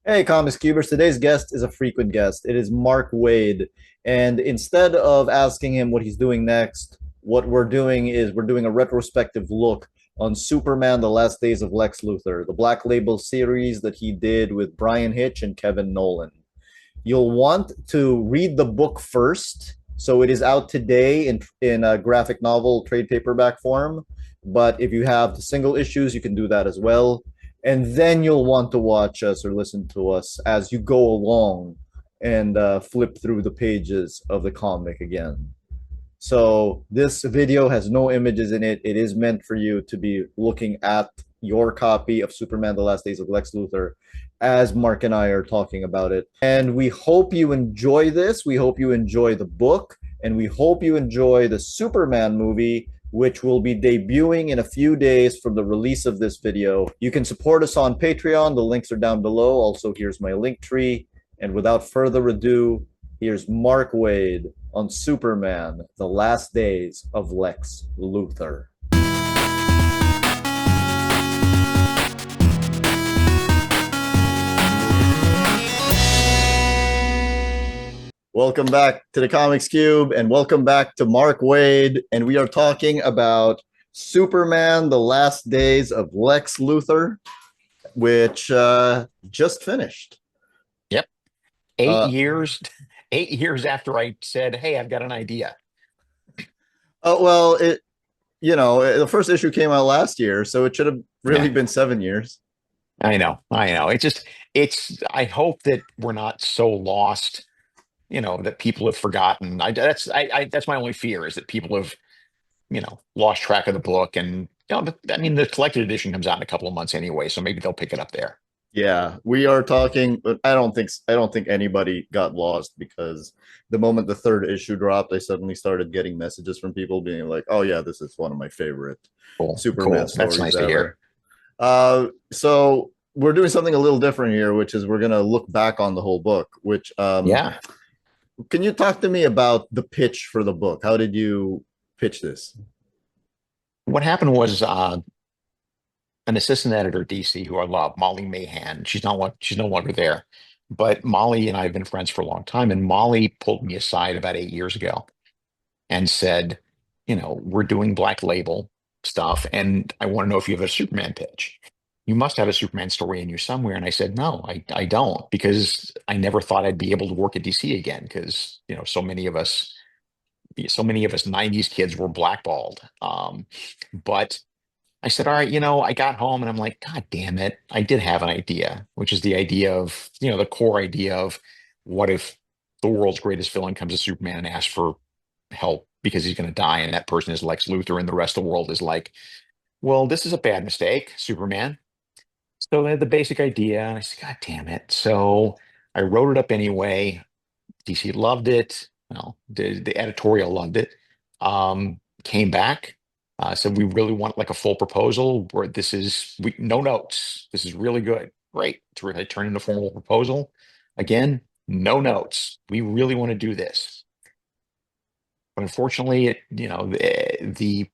Hey, Comics Cubers. Today's guest is a frequent guest. It is Mark Waid. And instead of asking him what he's doing next, what we're doing is we're doing a retrospective look on Superman, The Last Days of Lex Luthor, the Black Label series that he did with Bryan Hitch and Kevin Nowlan. You'll want to read the book first. So it is out today in a graphic novel trade paperback form. But if you have the single issues, you can do that as well. And then you'll want to watch us or listen to us as you go along and flip through the pages of the comic again. So this video has no images in it. It is meant for you to be looking at your copy of Superman: The Last Days of Lex Luthor as Mark and I are talking about it. And we hope you enjoy this. We hope you enjoy the book, and we hope you enjoy the Superman movie, which will be debuting in a few days from the release of this video. You can support us on Patreon. The links are down below. Also, here's my link tree. And without further ado, here's Mark Waid on Superman, The Last Days of Lex Luthor. Welcome back to the Comics Cube, and welcome back to Mark Waid. And we are talking about Superman, The Last Days of Lex Luthor, which just finished. Yep. Eight Uh, years, 8 years after I said, "Hey, I've got an idea." well, the first issue came out last year, so it should have really Yeah, been 7 years. I know. I hope that we're not so lost, that people have forgotten. That's my only fear is that people have, lost track of the book. And, but I mean, the collected edition comes out in a couple of months anyway, so maybe they'll pick it up there. Yeah, we are talking, but I don't think anybody got lost because the moment the third issue dropped, I suddenly started getting messages from people being like, "Oh yeah, this is one of my favorite Cool, Superman cool. That's stories nice to ever." hear. So we're doing something a little different here, which is we're gonna look back on the whole book. Which Yeah. can you talk to me about the pitch for the book? How did you pitch this? What happened was an assistant editor at DC who I love, Molly Mahan. She's no longer there. But Molly and I have been friends for a long time. And Molly pulled me aside about 8 years ago and said, we're doing Black Label stuff, and I want to know if you have a Superman pitch. You must have a Superman story in you somewhere. And I said, no, I don't, because I never thought I'd be able to work at DC again, because so many of us 90s kids were blackballed. But I said, all right, I got home and I'm like, God damn it. I did have an idea, which is the idea of, the core idea of what if the world's greatest villain comes to Superman and asks for help because he's going to die, and that person is Lex Luthor, and the rest of the world is like, well, this is a bad mistake, Superman. So I had the basic idea, and I said, God damn it. So I wrote it up anyway. DC loved it. Well, the editorial loved it. Came back, said we really want like a full proposal where no notes. This is really good. Great. I turned in a formal proposal. Again, no notes. We really want to do this. But unfortunately, the the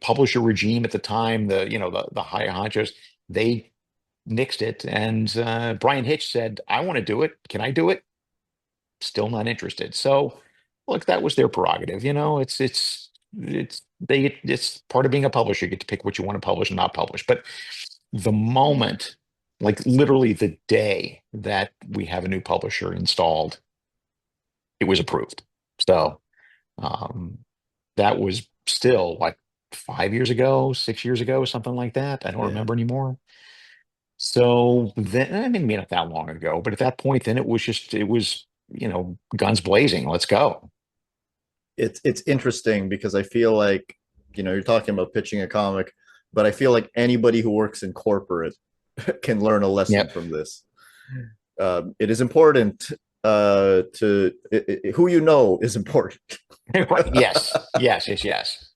publisher regime at the time, the high honchos, they nixed it. And Bryan Hitch said, I want to do it. Can I do it? Still not interested. So, look, that was their prerogative. It's part of being a publisher. You get to pick what you want to publish and not publish. But the moment, like literally the day that we have a new publisher installed, it was approved. So um, that was still like 5 years ago, 6 years ago, something like that. I don't Yeah. remember anymore. So then, I mean, not that long ago, but at that point, then it was, guns blazing. Let's go. It's interesting because I feel like you're talking about pitching a comic, but I feel like anybody who works in corporate can learn a lesson Yep. from this. It is important who you know is important. Right. Yes. Yes. Yes. Yes.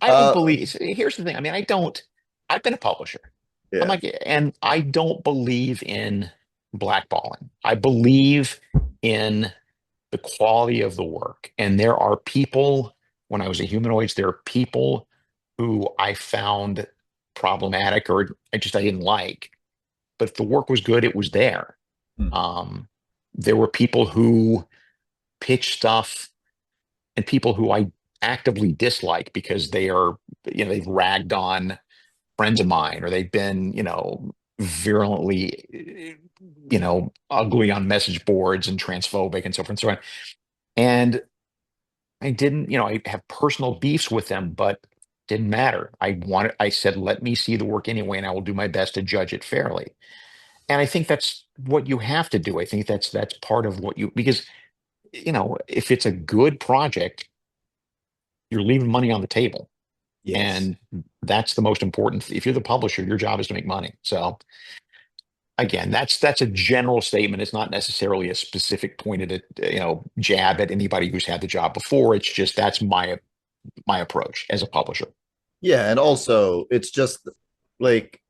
I don't uh, believe. Here's the thing. I mean, I've been a publisher. I'm yeah, like, and I don't believe in blackballing. I believe in the quality of the work. And there are people, when I was at Humanoids, there are people who I found problematic, or I didn't like. but if the work was good, it was there. Hmm. Um, there were people who pitch stuff and people who I actively dislike because they've ragged on friends of mine or they've been, virulently, ugly on message boards and transphobic and so forth and so on. And I didn't, I have personal beefs with them, but didn't matter. I said, let me see the work anyway, and I will do my best to judge it fairly. And I think that's what you have to do. I think that's part of what because if it's a good project, you're leaving money on the table. Yes. And that's the most important. If you're the publisher, your job is to make money. So again, that's a general statement. It's not necessarily a specific pointed at, jab at anybody who's had the job before. It's just that's my approach as a publisher. Yeah, and also it's just like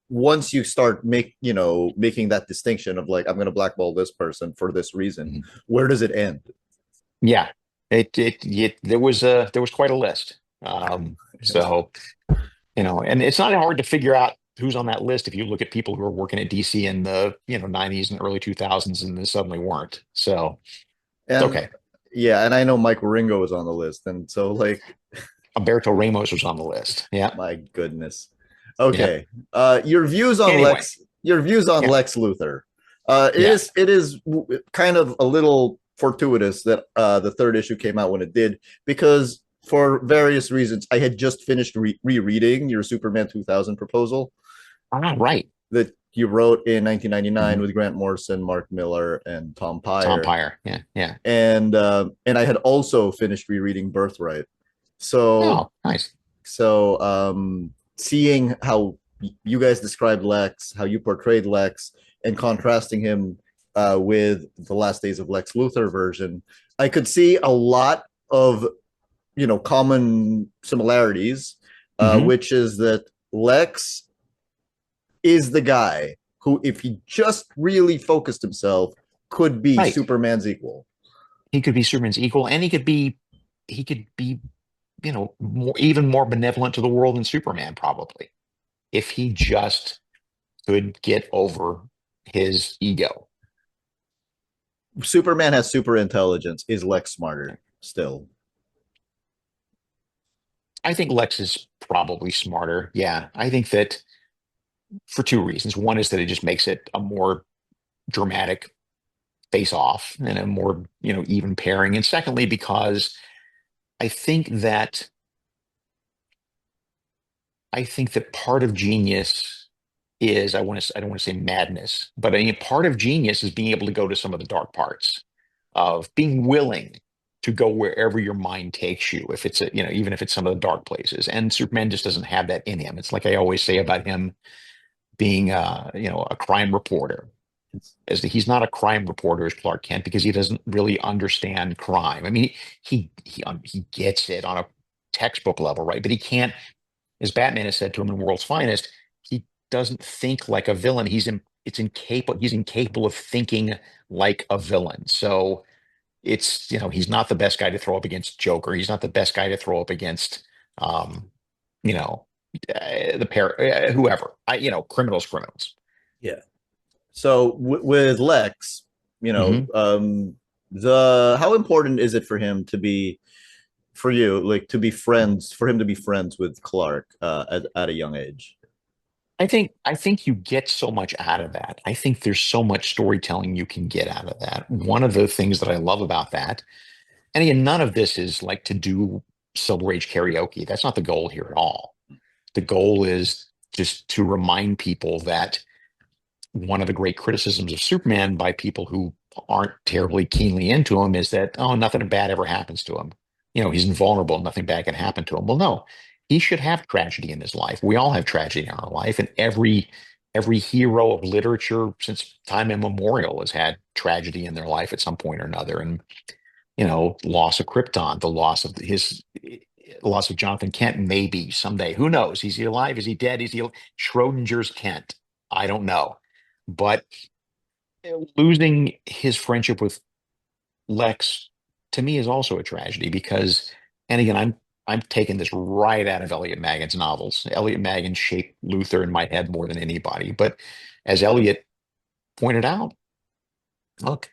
once you start making that distinction of like I'm going to blackball this person for this reason, Mhm. where does it end? Yeah, there was quite a list. So and it's not hard to figure out who's on that list if you look at people who are working at DC in the 90s and early 2000s and then suddenly weren't. So it's And okay. yeah, and I know Michael Ringo is on the list, and so like Alberto Ramos was on the list. Yeah, my goodness. yeah. Okay. Your views on Anyway, Lex yeah. Lex Luthor. Yeah. It is kind of a little fortuitous that the third issue came out when it did, because for various reasons I had just finished rereading your Superman 2000 proposal Right. that you wrote in 1999 Mhm. with Grant Morrison, Mark Miller, and Tom Tom Pyre, Pyre. Yeah. Yeah. and I had also finished rereading Birthright. So Oh, nice. seeing how you guys described Lex, how you portrayed Lex, and contrasting him with the Last Days of Lex Luthor version, I could see a lot of common similarities, Hmm. which is that Lex is the guy who, if he just really focused himself, could be Right. Superman's equal. He could be Superman's equal, and he could be, even more benevolent to the world than Superman, probably, if he just could get over his ego. Superman has super intelligence. Is Lex smarter still? I think Lex is probably smarter. Yeah. I think that for two reasons. One is that it just makes it a more dramatic face off and a more, even pairing. And secondly, because I think that I think that part of genius is I don't want to say madness, but I mean part of genius is being able to go to some of the dark parts of being willing to go wherever your mind takes you, if it's even if it's some of the dark places. And Superman just doesn't have that in him. It's like I always say about him being a crime reporter. Is that he's not a crime reporter as Clark Kent because he doesn't really understand crime. I mean, he gets it on a textbook level, right? But he can't, as Batman has said to him in World's Finest, he doesn't think like a villain. He's incapable of thinking like a villain. So he's not the best guy to throw up against Joker. He's not the best guy to throw up against, um, you know, the pair, whoever. Criminals. Yeah. So with Lex, Hmm. the how important is it for him to be for you like to be friends for him to be friends with Clark at a young age? I think you get so much out of that. I think there's so much storytelling you can get out of that. One of the things that I love about that, and again, none of this is like to do Silver Age karaoke. That's not the goal here at all. The goal is just to remind people that one of the great criticisms of Superman by people who aren't terribly keenly into him is that, oh, nothing bad ever happens to him. He's invulnerable, nothing bad can happen to him. Well, no, he should have tragedy in his life. We all have tragedy in our life, and every hero of literature since time immemorial has had tragedy in their life at some point or another. And loss of Krypton, the loss of Jonathan Kent, maybe someday. Who knows? Is he alive? Is he dead? Is he Schrodinger's Kent? I don't know. But losing his friendship with Lex to me is also a tragedy because, and again, I'm taking this right out of Elliot Magen's novels. Elliot Magen shaped Luthor in my head more than anybody. But as Elliot pointed out, look,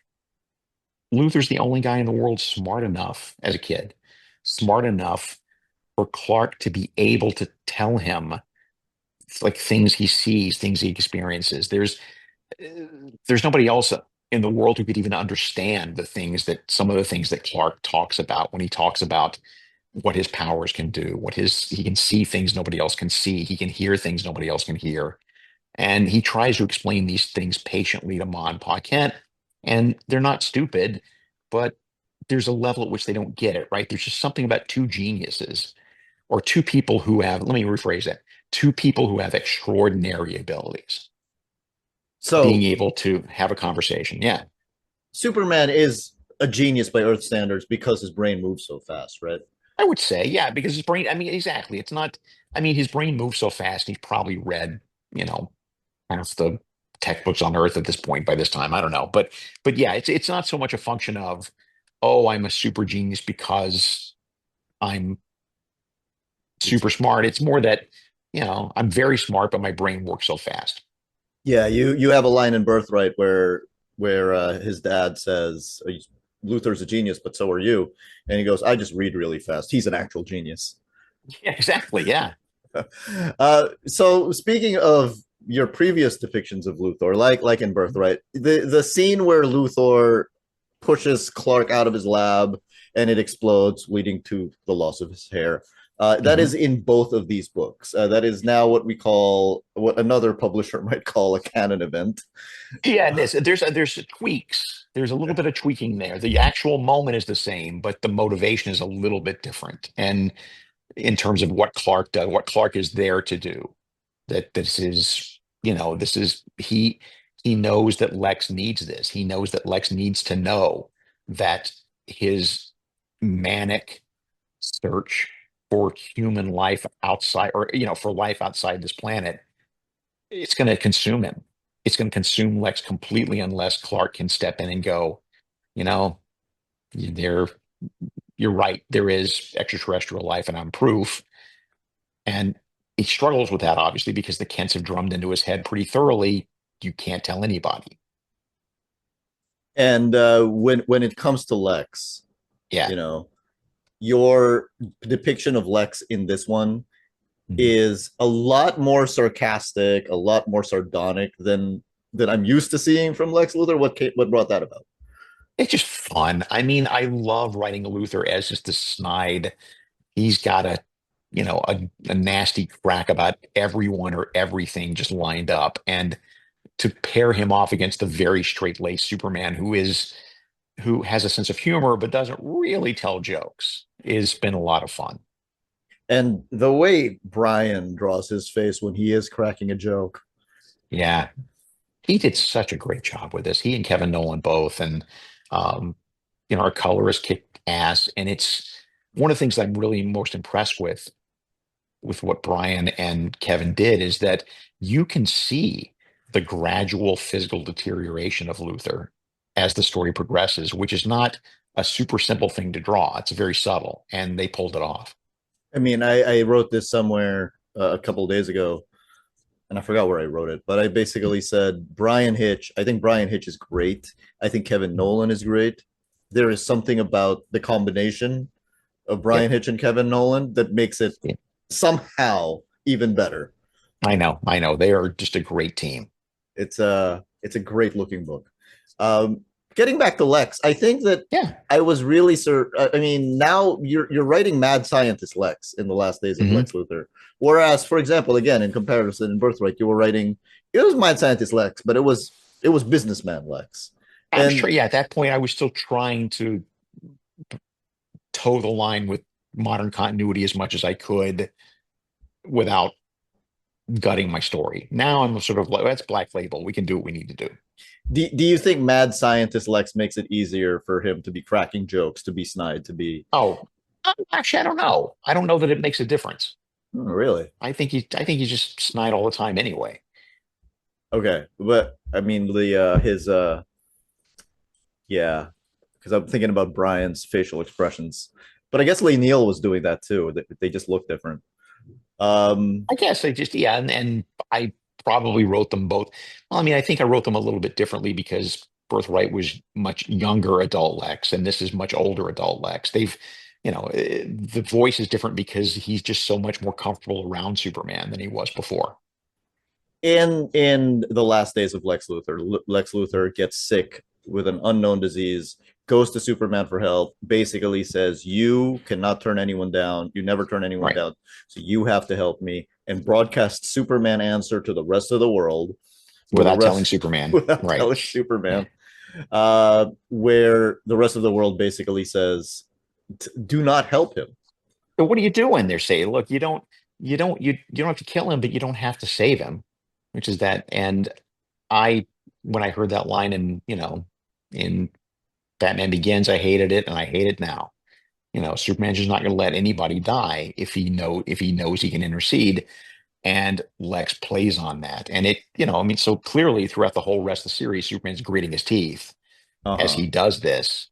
Luthor's the only guy in the world smart enough as a kid, smart enough for Clark to be able to tell him like things he sees, things he experiences. There's nobody else in the world who could even understand the things that some of the things that Clark talks about when he talks about what his powers can do, what his he can see things nobody else can see, he can hear things nobody else can hear. And he tries to explain these things patiently to Ma and Pa Kent, and they're not stupid, but there's a level at which they don't get it, right? There's just something about two geniuses or two people who have, let me rephrase that, two people who have extraordinary abilities being So able to have a conversation. Yeah, Superman is a genius by Earth standards because his brain moves so fast, right? I would say, yeah, because his brain, I mean, exactly. It's not, I mean, his brain moves so fast, he's probably read, you know, half the textbooks on Earth at this point by this time. I don't know. But yeah, it's not so much a function of, oh, I'm a super genius because I'm It's super smart. It's more that, I'm very smart, but my brain works so fast. Yeah, you have a line in Birthright where his dad says Luther's a genius, but so are you, and he goes, "I just read really fast. He's an actual genius." Yeah, exactly. Yeah. So speaking of your previous depictions of Luthor, like in Birthright, the scene where Luthor pushes Clark out of his lab and it explodes, leading to the loss of his hair. That Mhm. is in both of these books. That is now what another publisher might call a canon event. Yeah, and there's tweaks. There's a little bit of tweaking there. The actual moment is the same, but the motivation is a little bit different. And in terms of what Clark does, what Clark is there to do. That this is, this is he knows that Lex needs this. He knows that Lex needs to know that his manic search for human life outside, or for life outside this planet, it's going to consume him. It's going to consume Lex completely unless Clark can step in and go, you know, there, you're right. There is extraterrestrial life, and I'm proof. And he struggles with that, obviously, because the Kents have drummed into his head pretty thoroughly. You can't tell anybody. And when it comes to Lex, Yeah. you know, your depiction of Lex in this one Mhm. is a lot more sarcastic, a lot more sardonic than I'm used to seeing from Lex Luthor. What brought that about? It's just fun. I mean, I love writing Luther as just a snide. He's got a nasty crack about everyone or everything just lined up. And to pair him off against the very straight-laced Superman who has a sense of humor but doesn't really tell jokes has been a lot of fun. And the way Bryan draws his face when he is cracking a joke. Yeah. He did such a great job with this. He and Kevin Nolan both, and um, our colorist kicked ass. And it's one of the things I'm really most impressed with what Bryan and Kevin did is that you can see the gradual physical deterioration of Luther as the story progresses, which is not a super simple thing to draw. It's very subtle, and they pulled it off. I mean, I wrote this somewhere a couple days ago, and I forgot where I wrote it, but I basically said Bryan Hitch. I think Bryan Hitch is great. I think Kevin Nolan is great. There is something about the combination of Bryan Yep. Hitch and Kevin Nolan that makes it Yeah. somehow even better. I know. I know. They are just a great team. It's a great looking book. Um, Getting back to Lex, I think that Yeah. I was really I mean, now you're writing Mad Scientist Lex in the last days of Hmm. Lex Luthor, whereas, for example, again in comparison in Birthright, you were writing it was Mad Scientist Lex, but it was businessman Lex, I'm and sure. Yeah. At that point, I was still trying to toe the line with modern continuity as much as I could without gutting my story. Now I'm sort of like, that's Black Label. We can do what we need to do. do you think Mad Scientist Lex makes it easier for him to be cracking jokes, to be snide, to be Oh, actually, I don't know. I don't know that it makes a difference. really I think he's just snide all the time anyway. okay? But I mean, the his yeah, because I'm thinking about Bryan's facial expressions. But I guess Lee Neal was doing that too. They just look different. Um, I guess I just, yeah, and I probably wrote them both. Well, I mean, I think I wrote them a little bit differently because Birthright was much younger adult Lex, and this is much older adult Lex. The voice is different because he's just so much more comfortable around Superman than he was before. in the last days of Lex Luthor, Lex Luthor gets sick with an unknown disease, goes to Superman for help, basically says, "You cannot turn anyone down. You never turn anyone Right. down. So you have to help me," and broadcasts Superman answer to the rest of the world, where the Without telling rest Superman. without Right. telling Superman, where the rest of the world basically says, "Do not help him." But what are you doing? They're saying, look, you don't have to kill him, but you don't have to save him, which is that. And I, when I heard that line in Batman Begins, I hated it, and I hate it now. Superman's just not going to let anybody die if he knows he can intercede. And Lex plays on that, and I mean, so clearly throughout the whole rest of the series, Superman's gritting his teeth as Uh-huh. he does this,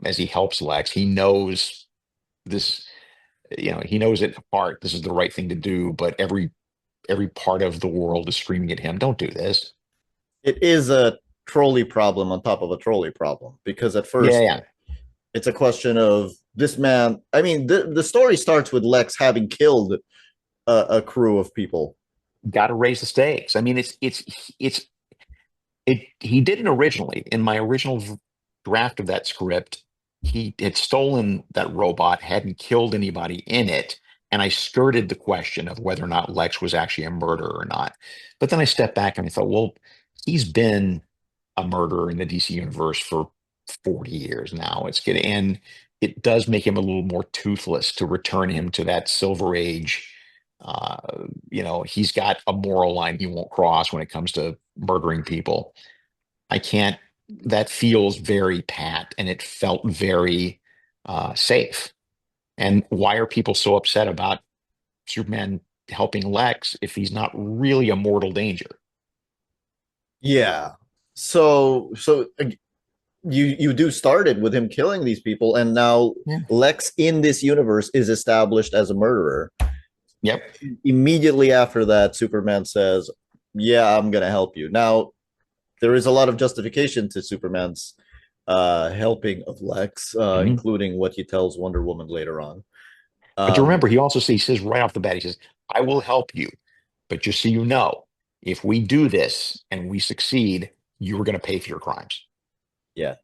as he helps Lex. He knows this, he knows at heart this is the right thing to do, but every part of the world is screaming at him, "Don't do this." It is a trolley problem on top of a trolley problem, because at Yeah, first yeah. it's a question of this man. I mean, the story starts with Lex having killed a crew of people. Got to raise the stakes. I mean, it's he didn't originally. In my original draft of that script, he had stolen that robot, hadn't killed anybody in it, and I skirted the question of whether or not Lex was actually a murderer or not. But then I stepped back and I thought, well, he's been a murderer in the DC universe for 40 years now. It's good, and it does make him a little more toothless to return him to that Silver Age. He's got a moral line he won't cross when it comes to murdering people. I can't, that feels very pat, and it felt very safe. And why are people so upset about Superman helping Lex if he's not really a mortal danger? Yeah. So you do started with him killing these people, and now Yeah. Lex in this universe is established as a murderer. Yep. Immediately after that, Superman says, "Yeah, I'm gonna help you." Now there is a lot of justification to Superman's helping of Lex, Mhm. including what he tells Wonder Woman later on. But you Um, remember, he says right off the bat, he says, "I will help you, but just so you know, if we do this and we succeed, you're going to pay for your crimes." yeah.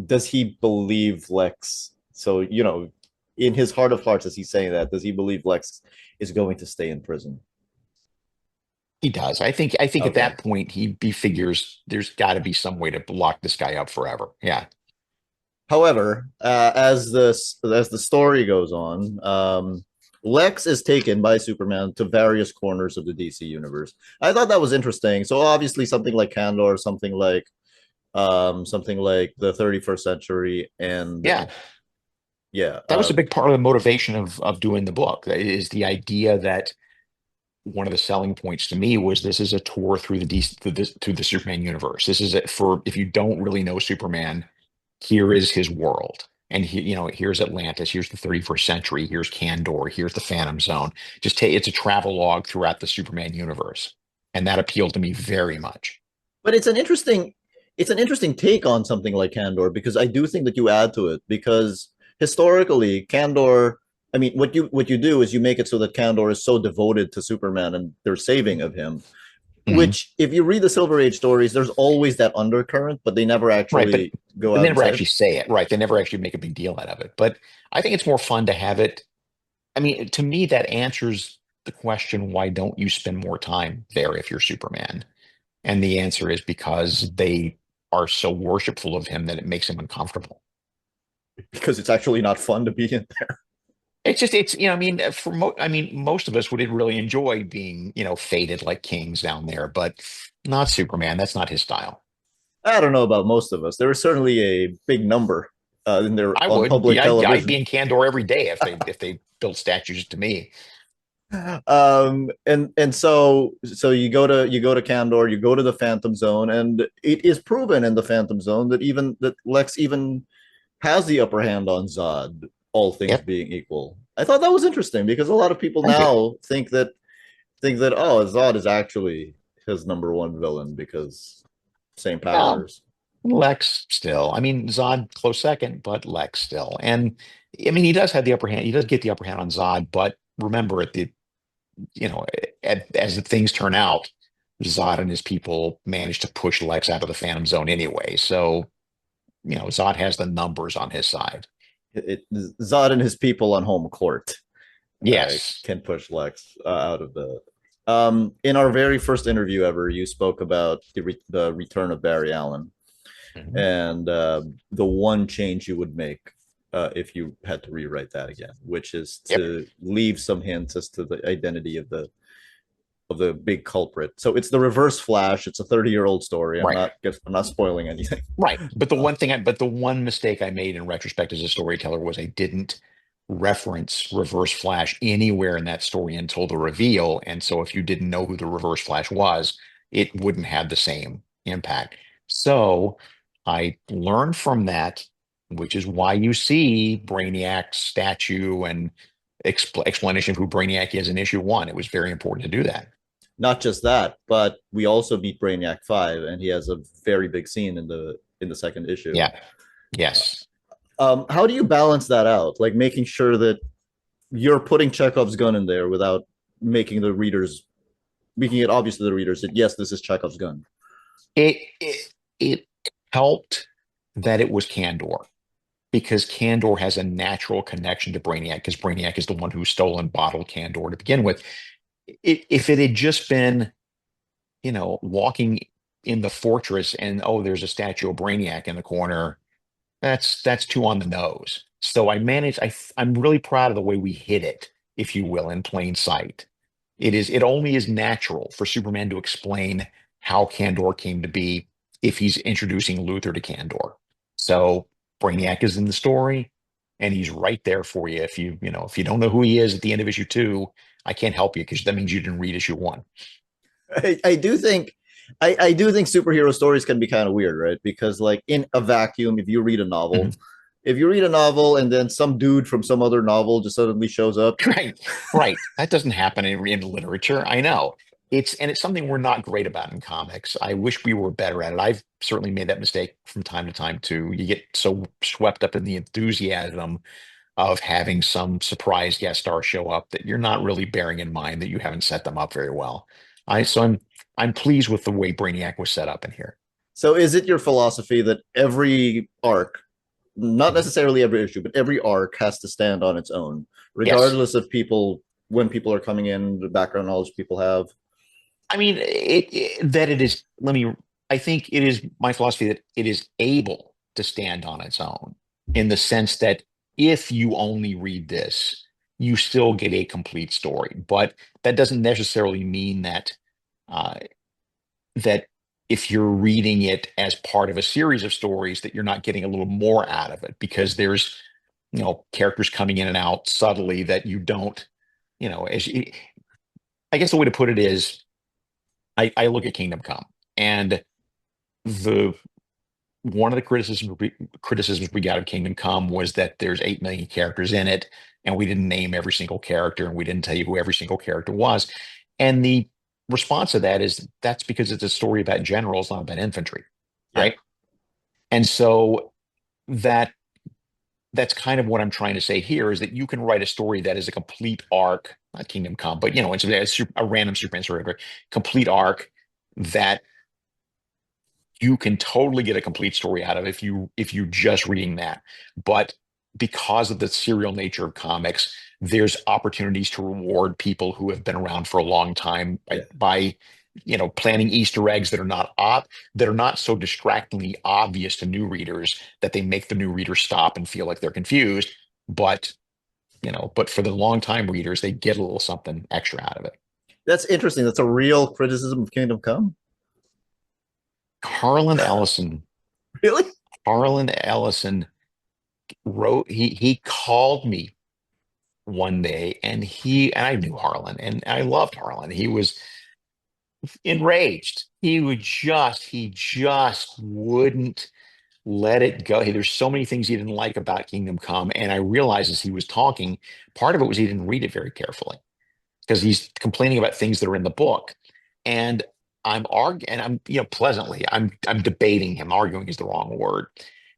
Does he believe Lex? So, in his heart of hearts, as he's saying that, does he believe Lex is going to stay in prison? He does. I think at Okay. that point he figures there's got to be some way to lock this guy up forever. Yeah. However, as the story goes on, Lex is taken by Superman to various corners of the DC universe. I thought that was interesting. So obviously, something like Kandor, something like the 31st century, and Yeah. yeah, That was a big part of the motivation of doing the book. Is the idea that one of the selling points to me was this is a tour through the DC, through the Superman universe. This is it for if you don't really know Superman, here is his world. And here's Atlantis, here's the 31st century, here's Kandor, here's the Phantom Zone. It's a travel log throughout the Superman universe. And that appealed to me very much. but it's an interesting take on something like Kandor, because I do think that you add to it, because historically Kandor, I mean, what you do is you make it so that Kandor is so devoted to Superman and their saving of him, Mhm. which if you read the Silver Age stories, there's always that undercurrent, but they never Right, but actually go they out and never say it. actually say it. Right. They never actually make a big deal out of it. But I think it's more fun to have it. I mean, to me, that answers the question, why don't you spend more time there if you're Superman? And the answer is because they are so worshipful of him that it makes him uncomfortable. Because it's actually not fun to be in there. I mean, I mean, most of us would really enjoy being, fated like kings down there, but not Superman. That's not his style. I don't know about most of us. There is certainly a big number in there I on would. public Yeah, I'd be television. in Candor every day if they built statues to me. And so you go to Kandor, you go to the Phantom Zone, and it is proven in the Phantom Zone that even that Lex even has the upper hand on Zod. all things Yep. being equal. I thought that was interesting because a lot of people Thank you. now think that oh, Zod is actually his number one villain because same Well, powers. Lex still. I mean, Zod close second, but Lex still. And I mean, he does have the upper hand. He does get the upper hand on Zod, but remember at the, you know, as the things turn out, Zod and his people managed to push Lex out of the Phantom Zone anyway. So, Zod has the numbers on his side. Zod and his people on home court Yes. can push Lex out of the. In our very first interview ever, you spoke about the return of Barry Allen Mhm. and the one change you would make if you had to rewrite that again, which is Yep. to leave some hints as to the identity of the big culprit. So it's the Reverse Flash. It's a 30-year-old story. Right. I'm not spoiling anything. Right. But the one mistake I made in retrospect as a storyteller was I didn't reference Reverse Flash anywhere in that story until the reveal. And so if you didn't know who the Reverse Flash was, it wouldn't have the same impact. So I learned from that, which is why you see Brainiac's statue and explanation of who Brainiac is in issue 1. It was very important to do that. Not just that, but we also beat Brainiac 5, and he has a very big scene in the second issue. Yeah. Yes. How do you balance that out? Like making sure that you're putting Chekhov's gun in there without making it obvious to the readers that yes, this is Chekhov's gun. It helped that it was Candor because Candor has a natural connection to Brainiac because Brainiac is the one who stole and bottled Candor to begin with. If it had just been, walking in the fortress and oh, there's a statue of Brainiac in the corner, that's too on the nose. So I managed. I'm really proud of the way we hid it, if you will, in plain sight. It only is natural for Superman to explain how Kandor came to be if he's introducing Luthor to Kandor. So Brainiac is in the story, and he's right there for you. If you don't know who he is at the end of issue 2, I can't help you because that means you didn't read issue 1. I do think I do think superhero stories can be kind of weird, right? Because like in a vacuum, Mhm. if you read a novel and then some dude from some other novel just suddenly shows up, Right, right. That doesn't happen in literature. I know. It's something we're not great about in comics. I wish we were better at it. I've certainly made that mistake from time to time too. You get so swept up in the enthusiasm of having some surprise guest star show up that you're not really bearing in mind that you haven't set them up very well. I'm pleased with the way Brainiac was set up in here. so is it your philosophy that every arc, not Mhm. necessarily every issue, but every arc has to stand on its own, Yes. regardless of when people are coming in, the background knowledge people have? I mean, that it is, I think it is my philosophy that it is able to stand on its own in the sense that if you only read this, you still get a complete story. But that doesn't necessarily mean uh, that if you're reading it as part of a series of stories, that you're not getting a little more out of it because there's, characters coming in and out subtly that you don't, as I guess the way to put it is I look at Kingdom Come, and the one of the criticisms we got of Kingdom Come was that there's 8 million characters in it, and we didn't name every single character, and we didn't tell you who every single character was. And the response to that is that's because it's a story about generals, not about infantry, Yeah, right? And so that that's kind of what I'm trying to say here is that you can write a story that is a complete arc, not Kingdom Come, but it's a random Superman story, complete arc that you can totally get a complete story out of if you just reading that. But because of the serial nature of comics, there's opportunities to reward people who have been around for a long time yeah. by planting Easter eggs that are not so distractingly obvious to new readers that they make the new reader stop and feel like they're confused. But but for the long time readers, they get a little something extra out of it. That's interesting. That's a real criticism of Kingdom Come. Harlan Ellison, Really? Harlan Ellison wrote he called me one day and I knew Harlan and I loved Harlan. He was enraged. He just wouldn't. let it go. Hey, there's so many things he didn't like about Kingdom Come, and I realized as he was talking, part of it was he didn't read it very carefully because he's complaining about things that are in the book. And I'm arguing, and I'm, pleasantly, I'm debating him. Arguing is the wrong word.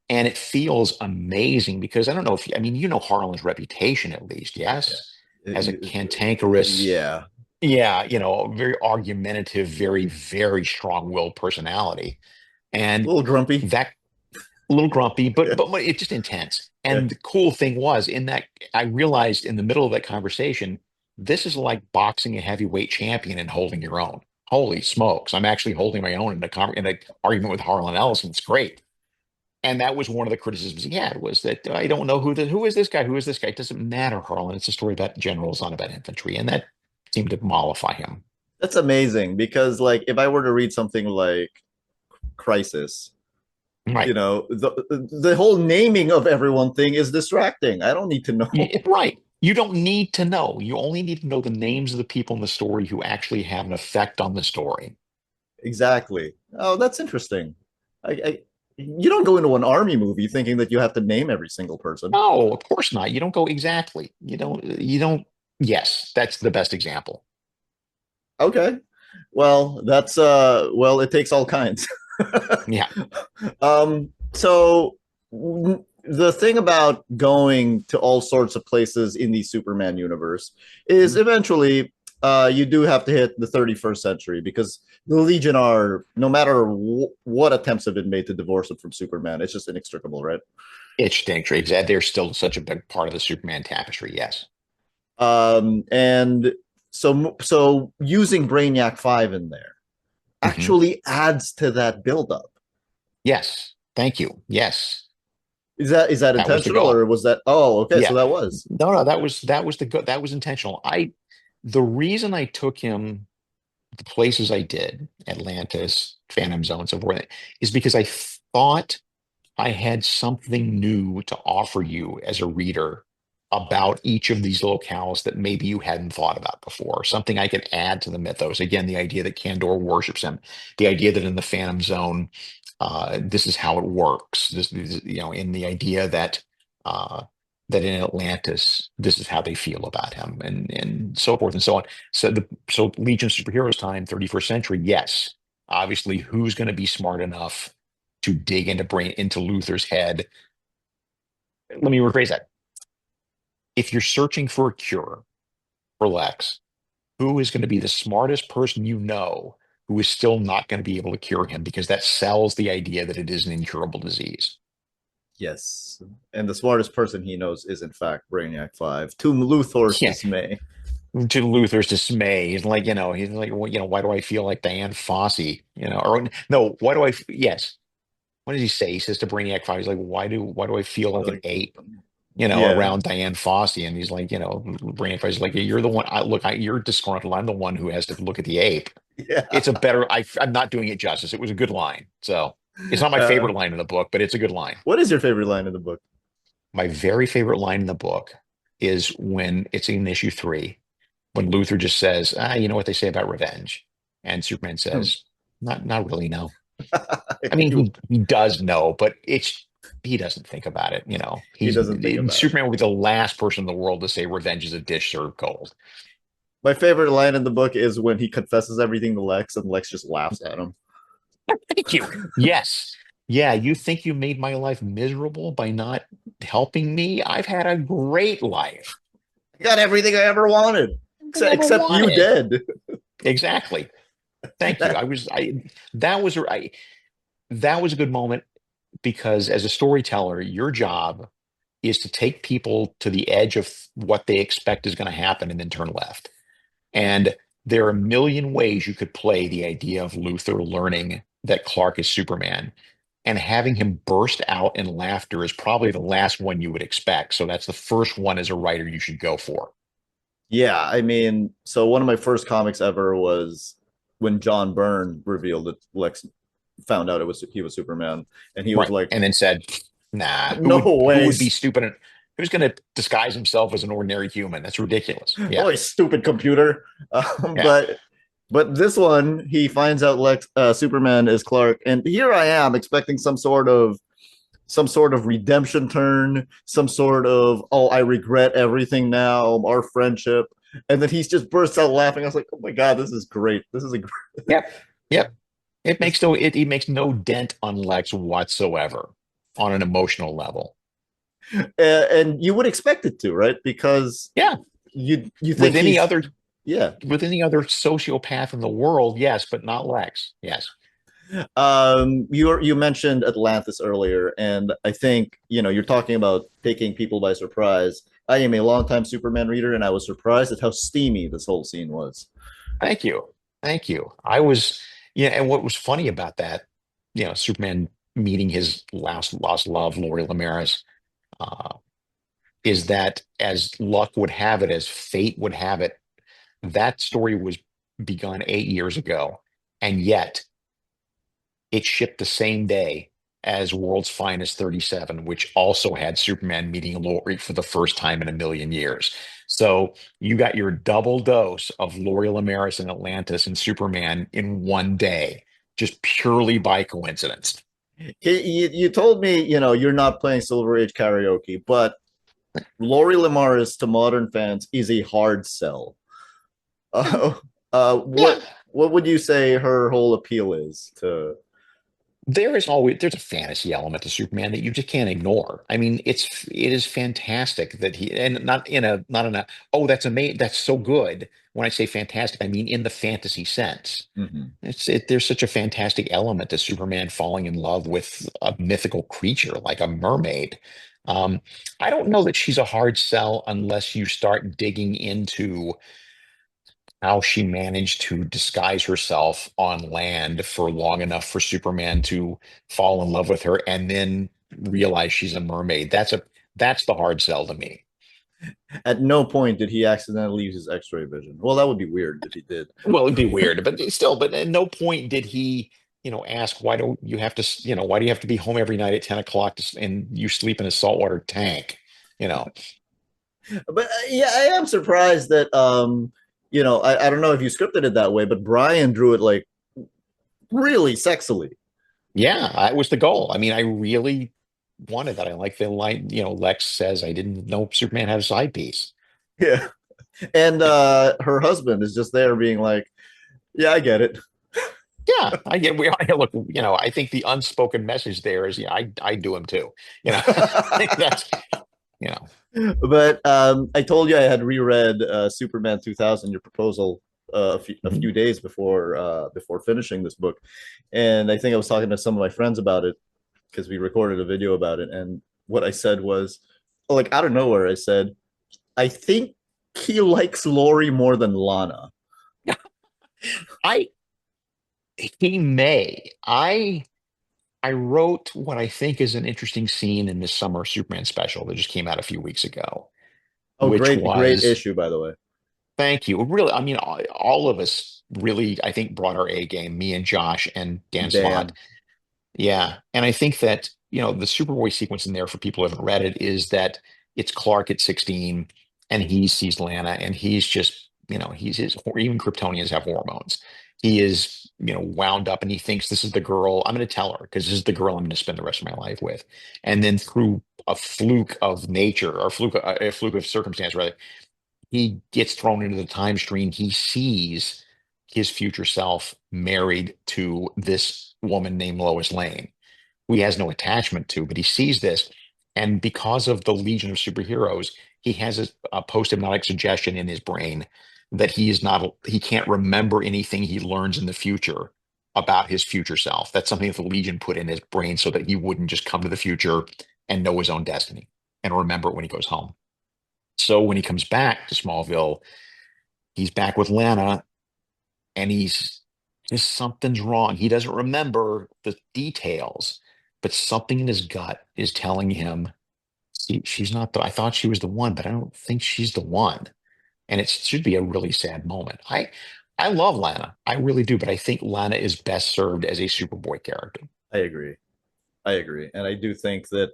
And it feels amazing because I don't know if I mean, Harlan's reputation at least, Yeah. yes, as a Y- cantankerous, Yeah. yeah, very argumentative, very, very strong-willed personality. A And little grumpy. that a little grumpy, but Yeah. it's just intense. Yeah. And the cool thing was in that I realized in the middle of that conversation, this is like boxing a heavyweight champion and holding your own. Holy smokes! I'm actually holding my own in a argument with Harlan Ellison. It's great. And that was one of the criticisms he had was that I don't know who is this guy? Who is this guy? It doesn't matter, Harlan. It's a story about generals, not about infantry, and that seemed to mollify him. That's amazing because, like, if I were to read something like Crisis, Right. the whole naming of everyone thing is distracting. I don't need to know. Right. You don't need to know. You only need to know the names of the people in the story who actually have an effect on the story. Exactly. Oh, that's interesting. I you don't go into an army movie thinking that you have to name every single person. No, of course not. You don't go exactly. You don't. Yes, that's the best example. Okay. Well, that's well, it takes all kinds. Yeah. So the thing about going to all sorts of places in the Superman universe is Mhm. eventually you do have to hit the 31st century because the Legion are, no matter what attempts have been made to divorce it from Superman, it's just inextricable, right? It stinks. They're still such a big part of the Superman tapestry. Yes. And so using Brainiac 5 in there Hmm. actually adds to that buildup. Yes. Thank you. Yes. Is that That was the intentional, or goal. was that? Oh, okay, so Yeah. that was. No, that was intentional. The reason I took him the places I did, Atlantis, Phantom Zone, so forth, is because I thought I had something new to offer you as a reader about each of these locales that maybe you hadn't thought about before. Something I could add to the mythos. Again, the idea that Kandor worships him, the idea that in the Phantom Zone, this is how it works. In the idea that uh, that in Atlantis, this is how they feel about him, and so forth and so on. So Legion Superheroes time, 31st century, yes. Obviously, who's going to be smart enough to dig into Luthor's head? Let me rephrase that. If you're searching for a cure for Lex, who is going to be the smartest person you know who is still not going to be able to cure him because that sells the idea that it is an incurable disease? Yes, and the smartest person he knows is in fact Brainiac 5, to Luthor's Yeah, dismay. to Luthor's dismay, he's like, well, why do I feel like Diane Fossey? Or no, why do yes. What does he say? He says to Brainiac 5, he's like, why do I feel like an Like, ape, yeah, around Diane Fossey? And he's like, Brainiac 5 is like, you're the one, you're disgruntled. I'm the one who has to look at the ape. yeah. It's a better, I'm not doing it justice. It was a good line. So it's not my Uh, favorite line in the book, but it's a good line. what is your favorite line in the book? My very favorite line in the book is when it's in issue 3, when Luthor just says, you know what they say about revenge. And Superman Hmm. says, not really, no. I mean, he does know, but he doesn't think about it. He doesn't think about it. Superman will be the last person in the world to say revenge is a dish served cold. My favorite line in the book is when he confesses everything to Lex, and Lex just laughs at him. Thank you. Yes. Yeah, you think you made my life miserable by not helping me? I've had a great life. I got everything I ever wanted, I ever except you wanted. dead. Exactly. Thank you. That, That was that was a good moment because as a storyteller, your job is to take people to the edge of what they expect is going to happen and then turn left. And there are a million ways you could play the idea of Luthor learning that Clark is Superman. And having him burst out in laughter is probably the last one you would expect. So that's the first one as a writer you should go for. yeah, I mean, so one of my first comics ever was when John Byrne revealed that Lex found out he was Superman, and he was Right. like, And then said, nah, "No who would be ways, stupid? Who's going to disguise himself as an ordinary human? That's ridiculous. Yeah. oh, stupid computer." Yeah. But this one, he finds out Superman is Clark, and here I am expecting some sort of some sort of redemption turn, some sort of, oh, I regret everything now, our friendship. And then he's just bursts out laughing. I was like, oh my God, this is great. This is a Yep. Yep. It this, makes no it makes no dent on Lex whatsoever on an emotional level. and you would expect it to, right? Because Yeah. you With think any he's other yeah. with any other sociopath in the world, yes, but not Lex. Yes. You mentioned Atlantis earlier, and I think you're talking about taking people by surprise. I am a longtime Superman reader, and I was surprised at how steamy this whole scene was. Thank you. Thank you. I was, yeah, and what was funny about that, Superman meeting his last lost love, Lori Lemaris, uh, is that as luck would have it, as fate would have it, that story was begun 8 years ago, and yet it shipped the same day as World's Finest 37, which also had Superman meeting Lori for the first time in a million years. So you got your double dose of Lori Lemaris and Atlantis and Superman in one day, just purely by coincidence. You told me, you're not playing Silver Age karaoke, but Lori Lemaris to modern fans is a hard sell. Uh, Yeah, what would you say her whole appeal is to? there's a fantasy element to Superman that you just can't ignore. I mean, it is fantastic that he and not in a oh that's amazing that's so good. When I say fantastic, I mean in the fantasy sense. Mhm. There's such a fantastic element to Superman falling in love with a mythical creature like a mermaid. Um, I don't know that she's a hard sell unless you start digging into how she managed to disguise herself on land for long enough for Superman to fall in love with her and then realize she's a mermaid. That's the hard sell to me. At no point did he accidentally use his X-ray vision. Well, that would be weird if he did. Well, it'd be weird, but still, but at no point did he, ask why don't you have to, why do you have to be home every night at 10 o'clock and you sleep in a saltwater tank? You know, But yeah, I am surprised that I don't know if you scripted it that way, but Bryan drew it like really sexily. yeah, that was the goal. I mean, I really wanted that. I like the line, Lex says, I didn't know Superman had a side piece. Yeah. And her husband is just there being like, yeah, I get it. Yeah, I get. I look. I think the unspoken message there is, yeah, I do him too. I think that's, you know, But I told you I had reread Superman 2000, your proposal, a mhm. few days before finishing this book, and I think I was talking to some of my friends about it because we recorded a video about it, and what I said was, like out of nowhere, I said, I think he likes Lori more than Lana. I he may. I wrote what I think is an interesting scene in this summer Superman special that just came out a few weeks ago, Oh, which great was issue, by the way. thank you. Really, I mean, all of us really, I think, brought our A game. Me and Josh and Dan Slott. Dan. Yeah, and I think that, the Superboy sequence in there for people who haven't read it is that it's Clark at 16 and he sees Lana and he's just, even Kryptonians have hormones. He is, wound up and he thinks this is the girl I'm going to tell her because this is the girl I'm going to spend the rest of my life with. And then through a fluke of nature or a fluke of circumstance, rather, he gets thrown into the time stream. He sees his future self married to this woman named Lois Lane, who he has no attachment to, but he sees this. And because of the Legion of Superheroes, he has a post-hypnotic suggestion in his brain that he can't remember anything he learns in the future about his future self. That's something that the Legion put in his brain so that he wouldn't just come to the future and know his own destiny and remember it when he goes home. So when he comes back to Smallville, he's back with Lana and he's just something's wrong. He doesn't remember the details, but something in his gut is telling him she's not I thought she was the one, but I don't think she's the one. And it should be a really sad moment. I love Lana. I really do, but I think Lana is best served as a Superboy character. I agree. I agree, and I do think that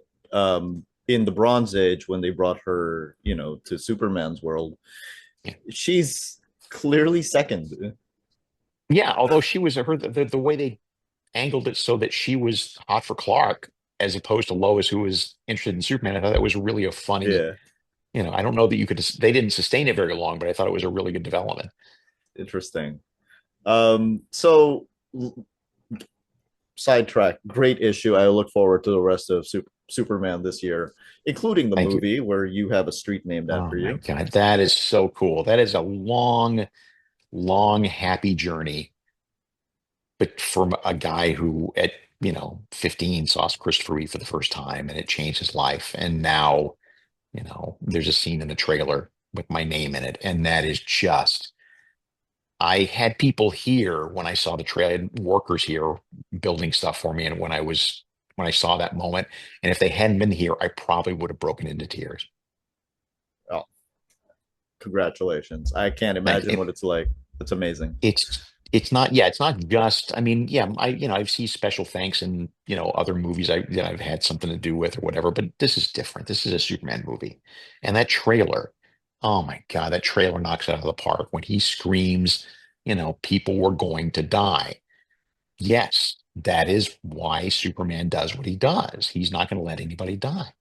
in the Bronze Age, when they brought her, to Superman's world, Yeah. she's clearly second. Yeah, although she was the way they angled it so that she was hot for Clark. as opposed to Lois, who was interested in Superman. I thought that was really a funny, Yeah, I don't know that you could, they didn't sustain it very long, but I thought it was a really good development. interesting. So sidetrack, great issue. I look forward to the rest of Superman this year, including the Thank you. movie where you have a street named Oh after my you. God. That is so cool. That is a long, long, happy journey. But from a guy who at, 15 saw Christopher Reeve for the first time and it changed his life. And now, there's a scene in the trailer with my name in it. And that is just, I had people here when I saw the trailer, workers here building stuff for me. And when I saw that moment, and if they hadn't been here, I probably would have broken into tears. Oh, congratulations. I can't Thank imagine you. what it's like. It's amazing. It's not, yeah, it's not just, I mean, yeah, I've seen special thanks in, other movies that I've had something to do with or whatever, but this is different. This is a Superman movie. And that trailer, oh my God, that trailer knocks it out of the park when he screams, people were going to die. Yes, that is why Superman does what he does. He's not going to let anybody die.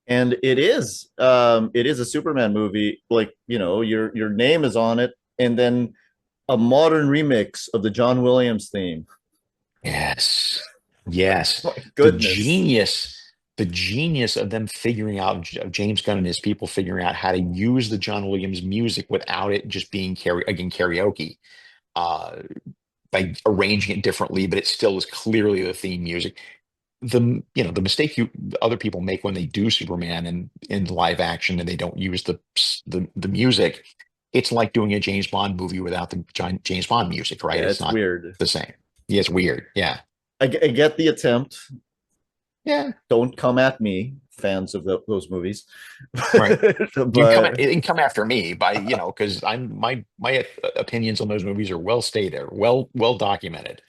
And it is a Superman movie. Like, your name is on it, and then a modern remix of the John Williams theme. Yes. Yes. My The goodness. genius, the genius of them figuring out, of James Gunn and his people figuring out how to use the John Williams music without it just being karaoke, uh, by arranging it differently, but it still is clearly the theme music. The mistake other people make when they do Superman in live action and they don't use the music, it's like doing a James Bond movie without the James Bond music, right? Yeah, It's it's not weird. the same. Yeah, it's weird. Yeah. I get the attempt. Yeah. Don't come at me, fans of those movies. Right. But You can come after me by, because my opinions on those movies are well stated, well documented.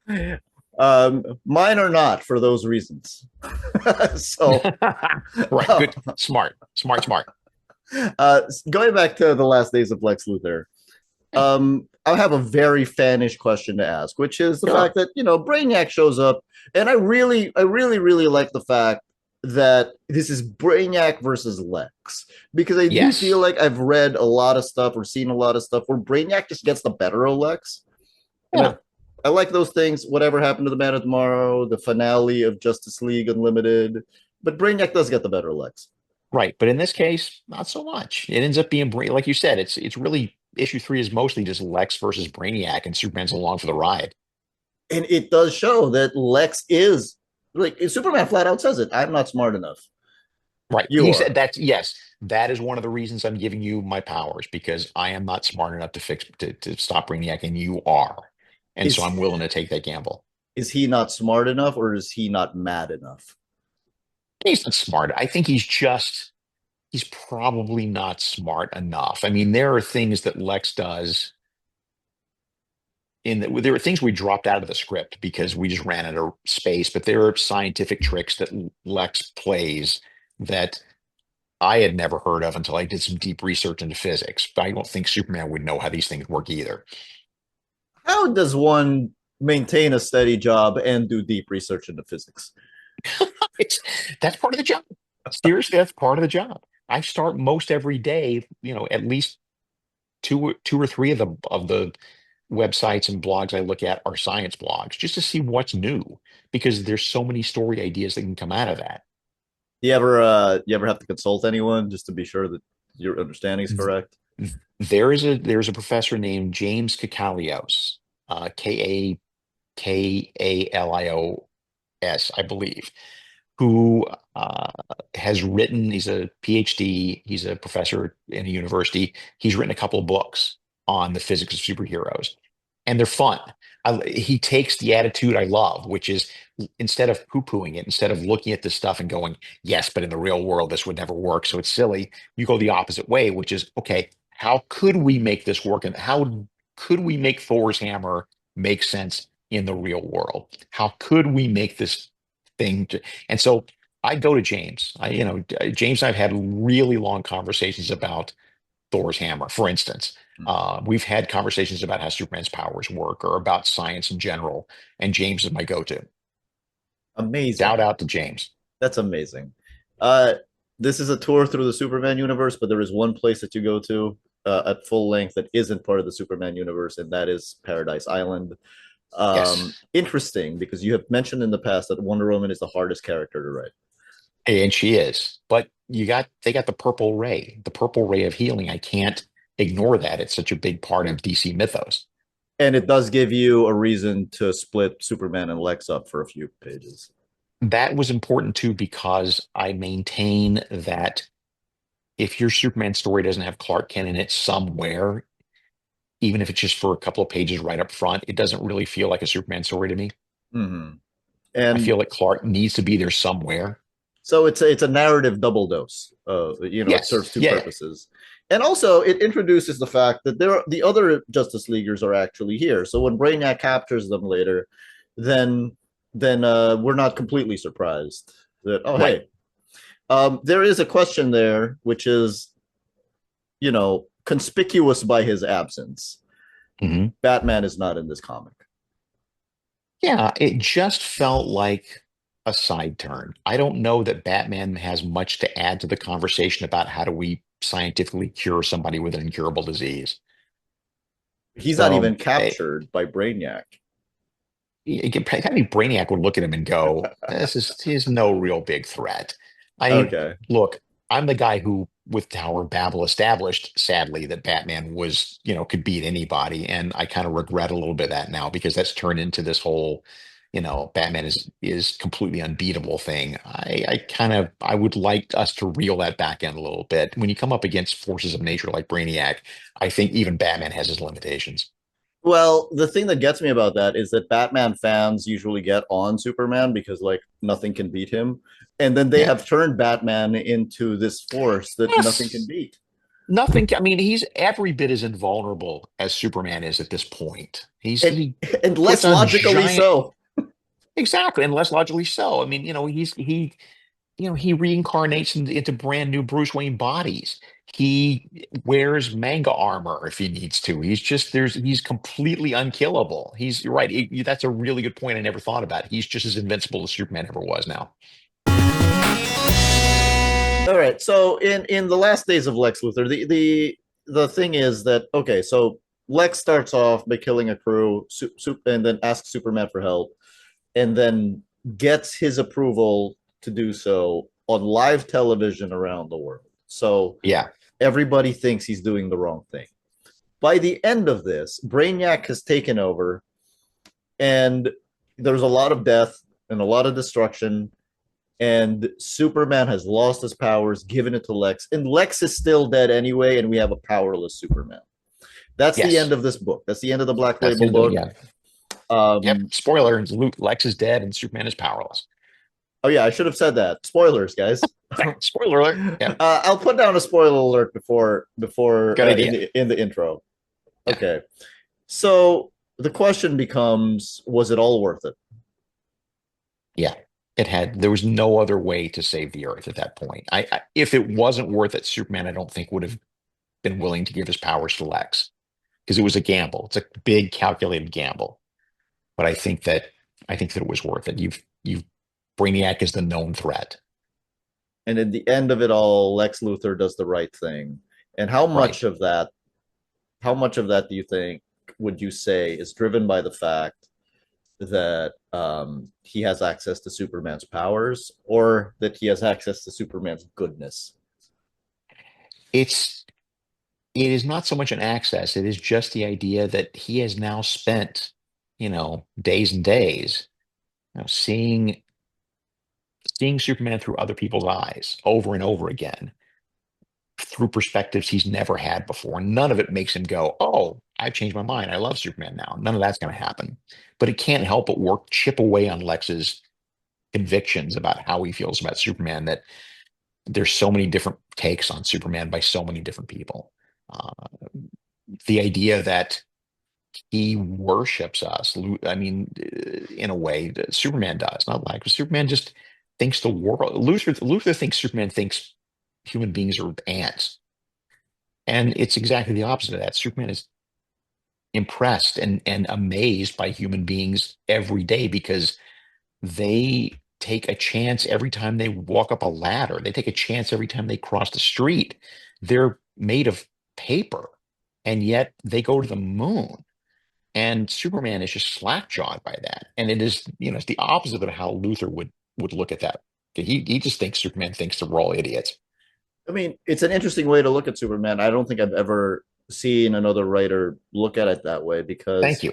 mine are not for those reasons. So, Right. uh, Good. Smart. Smart, smart. going back to the last days of Lex Luthor, Yeah. I have a very fanish question to ask, which is the fact Sure. that Brainiac shows up, and I really like the fact that this is Brainiac versus Lex, because I do feel Yes. like I've read a lot of stuff or seen a lot of stuff where Brainiac just gets the better of Lex, and I Yeah. I like those things. Whatever happened to the Man of Tomorrow, the finale of Justice League Unlimited, but Brainiac does get the better of Lex. Right. But in this case, not so much. It ends up being like you said, it's really issue three is mostly just Lex versus Brainiac, and Superman's along for the ride. And it does show that Lex is like Superman flat out says it. I'm not smart enough. Right. You He said are. that's yes. That is one of the reasons I'm giving you my powers because I am not smart enough to stop Brainiac, and you are. And so Is I'm willing to take that gamble. is he not smart enough, or is he not mad enough? He's not smart. I think he's probably not smart enough. I mean, there are things that Lex does there are things we dropped out of the script because we just ran out of space, but there are scientific tricks that Lex plays that I had never heard of until I did some deep research into physics. But I don't think Superman would know how these things work either. How does one maintain a steady job and do deep research into physics? It's that's part of the job. Seriously, that's part of the job. I start most every day, at least two or three of the websites and blogs I look at are science blogs just to see what's new because there's so many story ideas that can come out of that. You ever have to consult anyone just to be sure that your understanding is correct? There's a professor named James Kakalios, Kalios, I believe, who has written. He's a PhD. He's a professor in a university. He's written a couple of books on the physics of superheroes, and they're fun. He takes the attitude I love, which is instead of poo-pooing it, instead of looking at this stuff and going, yes, but in the real world, this would never work. So it's silly. You go the opposite way, which is, okay, how could we make this work? And how could we make Thor's hammer make sense in the real world? How could we make this thing? And so I go to James. James and I've had really long conversations about Thor's hammer, for instance. We've had conversations about how Superman's powers work or about science in general, and James is my go-to. Shout Amazing. out to James. That's amazing. Uh, this is a tour through the Superman universe, but there is one place that you go to at full length that isn't part of the Superman universe, and that is Paradise Island. Yes. Interesting because you have mentioned in the past that Wonder Woman is the hardest character to write. And she is. But they got the purple ray of healing. I can't ignore that. It's such a big part of DC mythos. And it does give you a reason to split Superman and Lex up for a few pages. That was important too, because I maintain that if your Superman story doesn't have Clark Kent in it somewhere, even if it's just for a couple of pages right up front, it doesn't really feel like a Superman story to me. Mm-hmm. I And feel like Clark needs to be there somewhere. so it's a narrative double dose. It serves Yes. two Yeah. purposes, and also it introduces the fact that the other Justice Leaguers are actually here. So when Brainiac captures them later, then we're not completely surprised that Right. hey, there is a question there which is conspicuous by his absence. Hmm. Batman is not in this comic. Yeah. It just felt like a side turn. I don't know that Batman has much to add to the conversation about how do we scientifically cure somebody with an incurable disease. He's not even So, captured by Brainiac. I mean, Brainiac would look at him and go, he's no real big threat. I Okay. look, I'm the guy who, with Tower of Babel, established, sadly, that Batman was, could beat anybody. And I kind of regret a little bit of that now because that's turned into this whole, Batman is completely unbeatable thing. I would like us to reel that back in a little bit. When you come up against forces of nature like Brainiac, I think even Batman has his limitations. Well, the thing that gets me about that is that Batman fans usually get on Superman because like nothing can beat him. And then they Yeah. have turned Batman into this force that nothing can Yes. beat. Nothing. I mean, he's every bit as invulnerable as Superman is at this point. And He and puts less on logically giant, so. exactly, and less logically so. I mean, he reincarnates into brand new Bruce Wayne bodies. He wears manga armor if he needs to. He's completely unkillable. You're right. That's a really good point. I never thought about. He's just as invincible as Superman ever was now. All right. So in the last days of Lex Luthor, the thing is that okay, so Lex starts off by killing a crew, and then asks Superman for help, and then gets his approval to do so on live television around the world. So Yeah. everybody thinks he's doing the wrong thing. By the end of this, Brainiac has taken over, and there's a lot of death and a lot of destruction. And Superman has lost his powers, given it to Lex, and Lex is still dead anyway, and we have a powerless Superman. That's the end Yes. of this book. That's the end of the Black That's the Label end of it. book. Yeah. Yep. Um, Spoiler: Lex is dead and Superman is powerless. oh yeah, I should have said that. Spoilers, guys. Spoiler alert. Yep. I'll put down a spoiler alert before Good in idea. the intro. Yeah. Okay, so the question becomes: was it all worth it? Yeah. There was no other way to save the Earth at that point. If it wasn't worth it, Superman, I don't think would have been willing to give his powers to Lex because it was a gamble. It's a big calculated gamble. But I think that it was worth it. You've Brainiac is the known threat. And in the end of it all, Lex Luthor does the right thing. And how much Right. of that do you think would you say is driven by the fact that he has access to Superman's powers, or that he has access to Superman's goodness? It's it is not so much an access, it is just the idea that he has now spent, days and days, seeing Superman through other people's eyes over and over again, through perspectives he's never had before. None of it makes him go, "Oh, I've changed my mind. I love Superman now." None of that's going to happen. But it can't help but chip away on Lex's convictions about how he feels about Superman, that there's so many different takes on Superman by so many different people. Uh, the idea that he worships us, I mean, in a way that Superman does, not like Superman just thinks the world. Luthor thinks Superman thinks human beings are ants. And it's exactly the opposite of that. Superman is impressed and amazed by human beings every day because they take a chance every time they walk up a ladder. They take a chance every time they cross the street. They're made of paper, and yet they go to the moon. And Superman is just slack-jawed by that. And it is, it's the opposite of how Luthor would look at that. He just thinks Superman thinks that we're all idiots. I mean, it's an interesting way to look at Superman. I don't think I've ever seen another writer look at it that way Thank because you.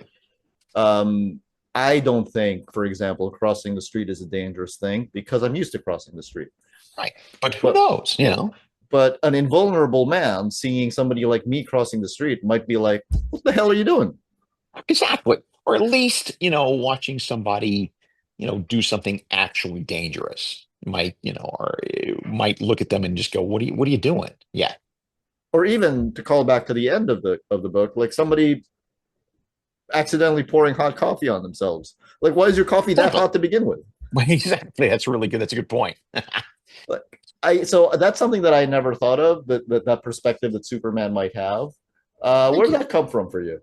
um, I don't think, for example, crossing the street is a dangerous thing because I'm used to crossing the street. Right. But who But knows, but an invulnerable man seeing somebody like me crossing the street might be like, "What the hell are you doing?" Exactly. Or at least, watching somebody, do something actually dangerous might, or might look at them and just go, what are you doing? Yeah. Or even to call back to the end of the book, like somebody accidentally pouring hot coffee on themselves. Like, why is your coffee that Exactly. hot to begin with? Exactly. That's really good. That's a good point. Like, so that's something that I never thought of, that perspective that Superman might have. Where Thank did you. that come from for you?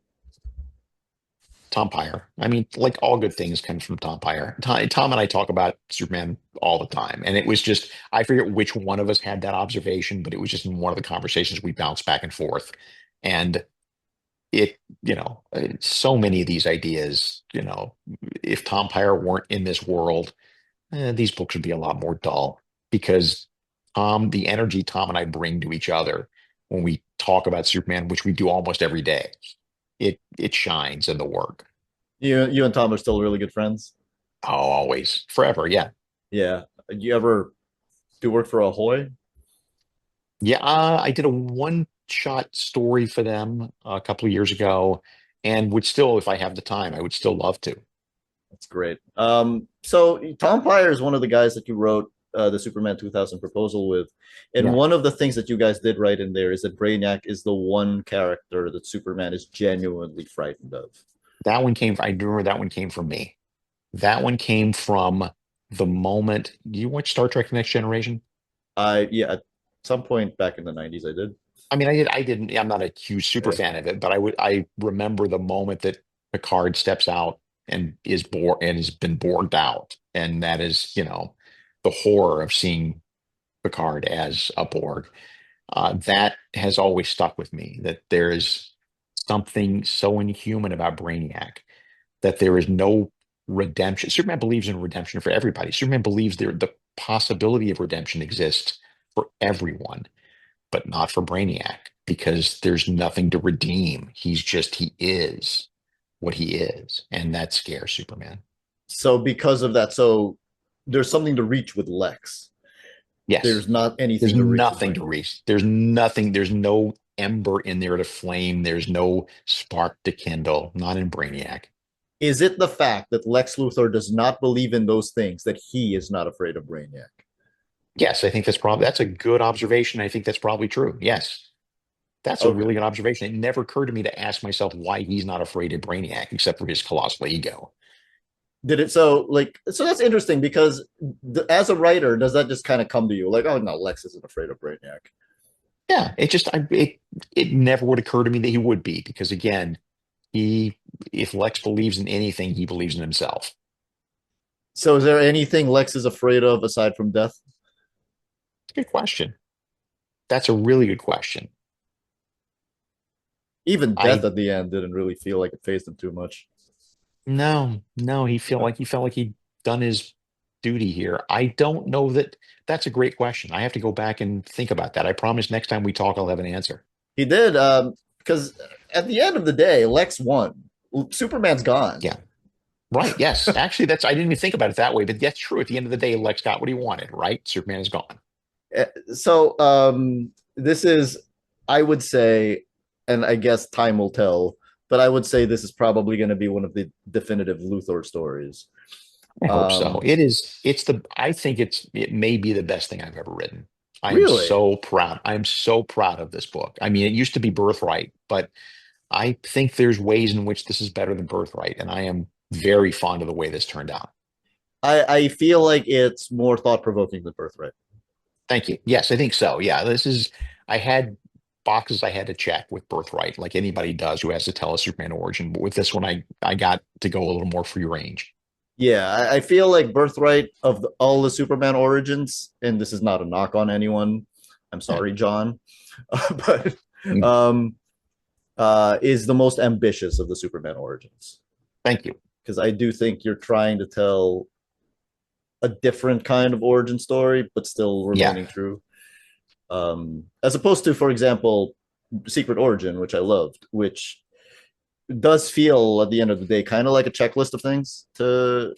Tom Pyre. I mean, like all good things comes from Tom Pyre. Tom and I talk about Superman all the time. And it was just, I forget which one of us had that observation, but it was just in one of the conversations we bounced back and forth. And so many of these ideas, if Tom Pyre weren't in this world, these books would be a lot more dull because the energy Tom and I bring to each other when we talk about Superman, which we do almost every day, it shines in the work. You and Tom are still really good friends. Oh, always, forever. Yeah. Yeah. You ever do work for Ahoy? Yeah. I did a one-shot story for them a couple of years ago and would still, if I have the time, I would still love to. That's great. So Tom Pyre is one of the guys that you wrote the Superman 2000 proposal with, and Yeah. one of the things that you guys did write in there is that Brainiac is the one character that Superman is genuinely frightened of. I remember that one came from me. That one came from the moment. Do you watch Star Trek Next Generation? Yeah, at some point back in the 90s, I did. I mean, I didn't, I'm not a huge super Yeah. fan of it, but I remember the moment that Picard steps out and has been borged out. And that is, the horror of seeing Picard as a Borg. That has always stuck with me, that there is something so inhuman about Brainiac, that there is no redemption. Superman believes in redemption for everybody. Superman believes the possibility of redemption exists for everyone, but not for Brainiac, because there's nothing to redeem. He is what he is. And that scares Superman. So because of that, so there's something to reach with Lex. Yes. There's not There's anything to reach with nothing to Brainiac. reach. There's nothing. There's no ember in there to flame. There's no spark to kindle. Not in Brainiac. Is it the fact that Lex Luthor does not believe in those things that he is not afraid of Brainiac? Yes, I think that's a good observation. I think that's probably true. Yes. That's a Okay. really good observation. It never occurred to me to ask myself why he's not afraid of Brainiac, except for his colossal ego. Did it so that's interesting because as a writer, does that just kind of come to you like, oh no, Lex isn't afraid of Brainiac? Yeah, it never would occur to me that he would be, because again, he if Lex believes in anything, he believes in himself. So is there anything Lex is afraid of aside from death? Good question. That's a really good question. Even death I at the end didn't really feel like it phased him too much. No, he felt like he'd done his duty here. I don't know that that's a great question. I have to go back and think about that. I promise next time we talk, I'll have an answer. He did, because at the end of the day, Lex won. Superman's gone. Yeah. Right. Yes. Actually, I didn't even think about it that way, but that's true. At the end of the day, Lex got what he wanted, right? Superman is gone. So this is, I would say, and I guess time will tell, but I would say this is probably going to be one of the definitive Luthor stories. I hope so. Um, I think it may be the best thing I've ever written. I'm really, so proud. I'm so proud of this book. I mean, it used to be Birthright, but I think there's ways in which this is better than Birthright, and I am very fond of the way this turned out. I feel like it's more thought provoking than Birthright. Thank you. Yes, I think so. Yeah, I had boxes I had to check with Birthright, like anybody does who has to tell a Superman origin. But with this one, I got to go a little more free range. Yeah, I feel like Birthright of all the Superman origins, and this is not a knock on anyone. I'm Yeah. sorry, John, but Mm, um, is the most ambitious of the Superman origins thank you. because I do think you're trying to tell a different kind of origin story, but still Yeah. remaining true. As opposed to, for example, Secret Origin, which I loved, which does feel at the end of the day kind of like a checklist of things to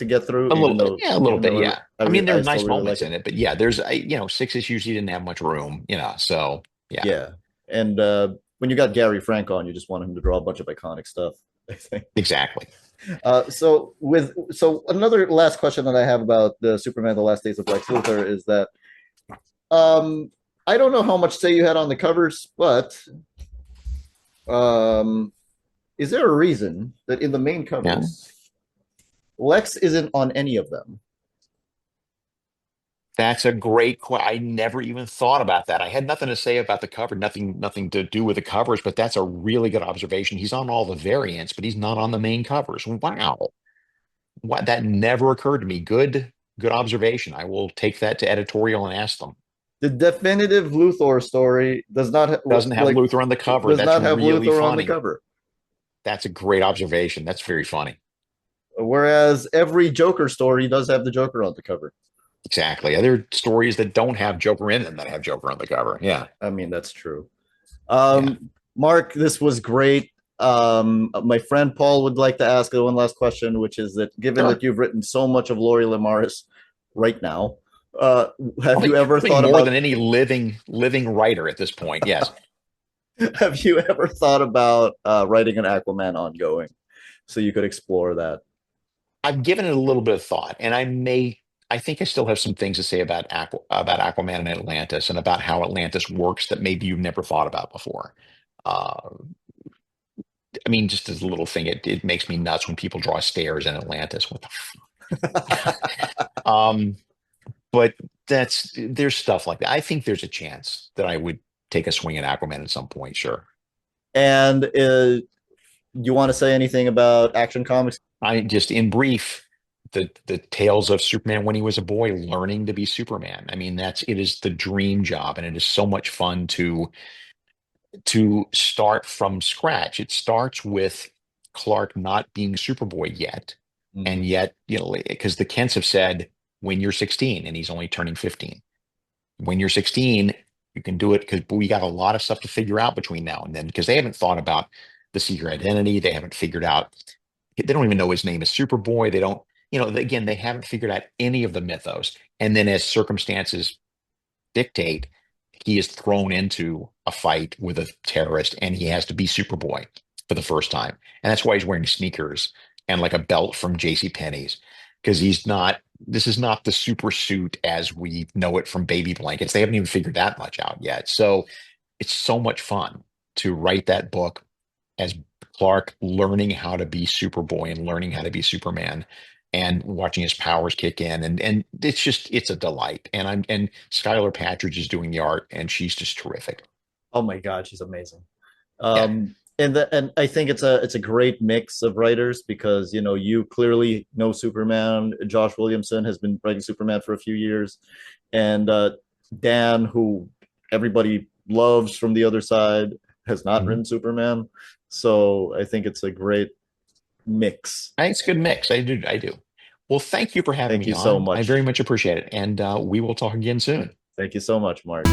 get through, A little bit. Yeah, a little even bit. though Yeah. I mean, there are I still nice really like moments it. in it, but yeah, there's, 6 issues, you didn't have much room, so yeah, Yeah, and when you got Gary Frank on, you just want him to draw a bunch of iconic stuff. I think. exactly. So another last question that I have about the Superman: The Last Days of Lex Luthor is that um, I don't know how much say you had on the covers, but um, is there a reason that in the main Yeah. covers Lex isn't on any of them? That's a great question. I never even thought about that. I had nothing to say about the cover, nothing to do with the covers, but that's a really good observation. He's on all the variants, but he's not on the main covers. Wow. What that never occurred to me. Good observation. I will take that to editorial and ask them. The definitive Luthor story does not Doesn't have like Luther on the cover. does That's not have really Luthor on the funny. cover, That's a great observation. That's very funny. whereas every Joker story does have the Joker on the cover. Exactly. Other stories that don't have Joker in them that have Joker on the cover. Yeah. I mean, that's true. Yeah. Mark, this was great. My friend Paul would like to ask one last question, which is that given that Sure. you've written so much of Lori Lemaris right now, uh, have you ever Probably thought more than about any living writer at this point. Yes. have you ever thought about writing an Aquaman ongoing so you could explore that? I've given it a little bit of thought, and I think I still have some things to say about Aquaman and Atlantis and about how Atlantis works that maybe you've never thought about before. Uh, I mean, just as a little thing, it makes me nuts when people draw stairs in Atlantis. What the um, but there's stuff like that. I think there's a chance that I would take a swing at Aquaman at some point. Sure. And you want to say anything about Action Comics? I just, in brief, the tales of Superman when he was a boy, learning to be Superman. I mean, it is the dream job, and it is so much fun to start from scratch. It starts with Clark not being Superboy yet, Mm-hmm. and yet, because the Kents have said when you're 16, and he's only turning 15. When you're 16, you can do it because we got a lot of stuff to figure out between now and then because they haven't thought about the secret identity. They haven't figured out, they don't even know his name is Superboy. They don't, again, they haven't figured out any of the mythos. And then as circumstances dictate, he is thrown into a fight with a terrorist and he has to be Superboy for the first time. And that's why he's wearing sneakers and like a belt from J.C. Penney's because this is not the super suit as we know it from baby blankets. They haven't even figured that much out yet. So it's so much fun to write that book as Clark learning how to be Superboy and learning how to be Superman and watching his powers kick in and it's a delight and Skylar Patridge is doing the art and she's just terrific. Oh my God, she's amazing. Yeah. And I think it's a great mix of writers because you clearly know Superman. Josh Williamson has been writing Superman for a few years, and Dan, who everybody loves from the other side, has not Mhm. written Superman. So I think it's a great mix. I think it's a good mix. I do. Well, thank you for having Thank me you so on. I very much. much appreciate it and we will talk again soon. Thank you so much, Mark.